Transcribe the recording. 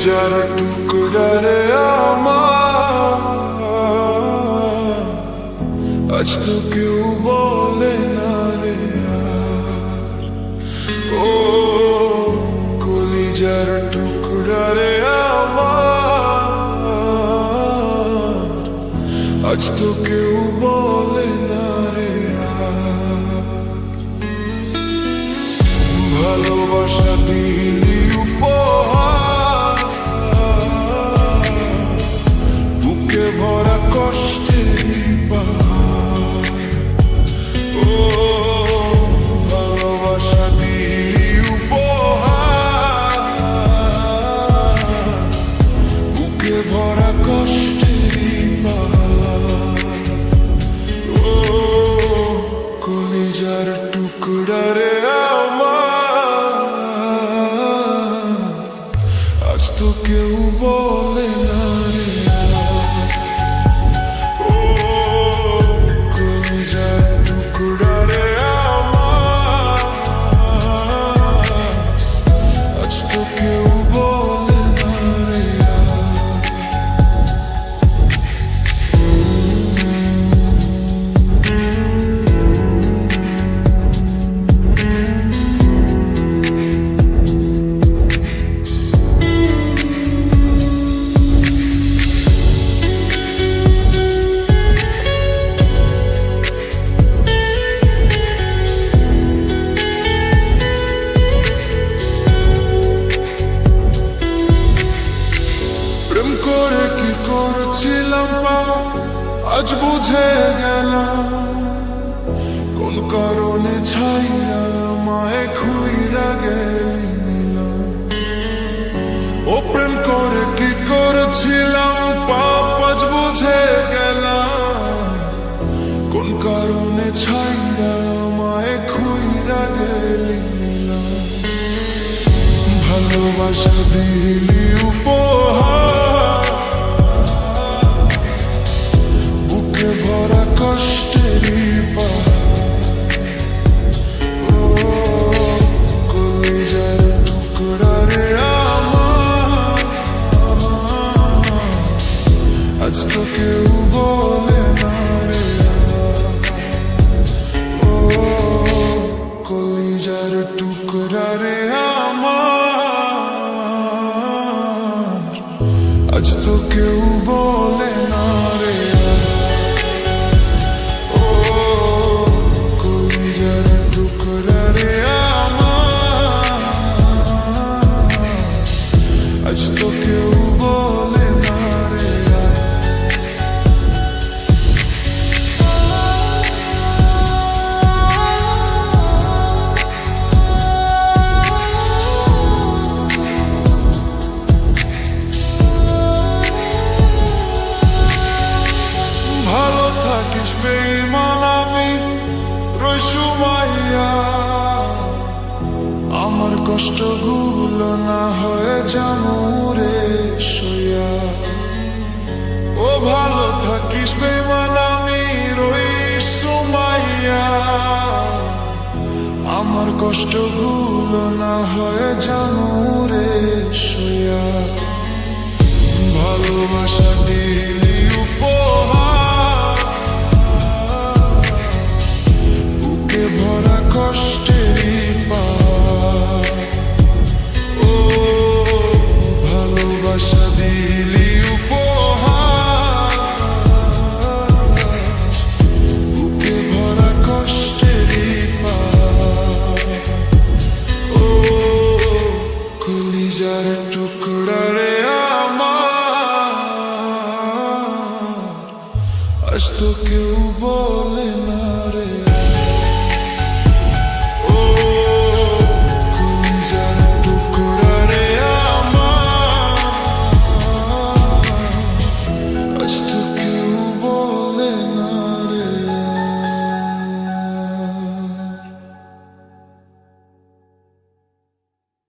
কলিজার টুকরা রে আমার, আজ তো কেউ বলে না রে আর। ও কলিজার টুকরা রে আমার, আজ তো কেউ বলে না রে আর। ভালোবাসা দিলি উপহার, বুকে ভরা কষ্টেরই পাহাড়। ও ভালোবাসা দিলি উপহার, বুকে ভরা কষ্টেরই পাহাড়। ও কলিজার টুকরা রে আমার, আজ তো কেউ বলে না রে আর। ও কলিজার টুকরা রে আমার, আজ তো কেউ বলে না রে আর। প্রেম করে কি করছিলাম আজ বুঝে গেলাম, কোন কারণে ছাইরা মায়ে খুইরা গেলি নিলাম। ও প্রেম করে কি করছিলাম পাপ আজ বুঝে গেলাম, কোন কারণে ছাইরা মায়ে খুইরা গেলি নিলাম। ভালোবাসা দিলি উপহার, বুকে ভরা কষ্টেরই পাহাড়। ও কলিজার টুকরা রে আমার, আজ তো কেউ বলে না রে আর। ও কলিজার টুকরা রে আমার, আজ তো কেউ বলে না রে আর। ও কলিজার টুকরা রে আমার, আজ তো কেউ বলে না রে আর। ভালো থাকিস বেঈমান আমি রই সুমাইয়া, আমার কষ্টগুলো না হয়ে জামুরে সইয়া। ও ভালো থাকিস বেঈমান আমি রই সুমাইয়া, আমার কষ্টগুলো না হয়ে জামুরে সইয়া। ভালোবাসা দিলি উপহার, বুকে ভরা কষ্টেরই পাহাড়। ও ভালোবাসা দিলি উপহার, বুকে ভরা কষ্টেরই পাহাড়। ও কলিজার টুকরা রে আমার, আজ তো কেউ বলে না।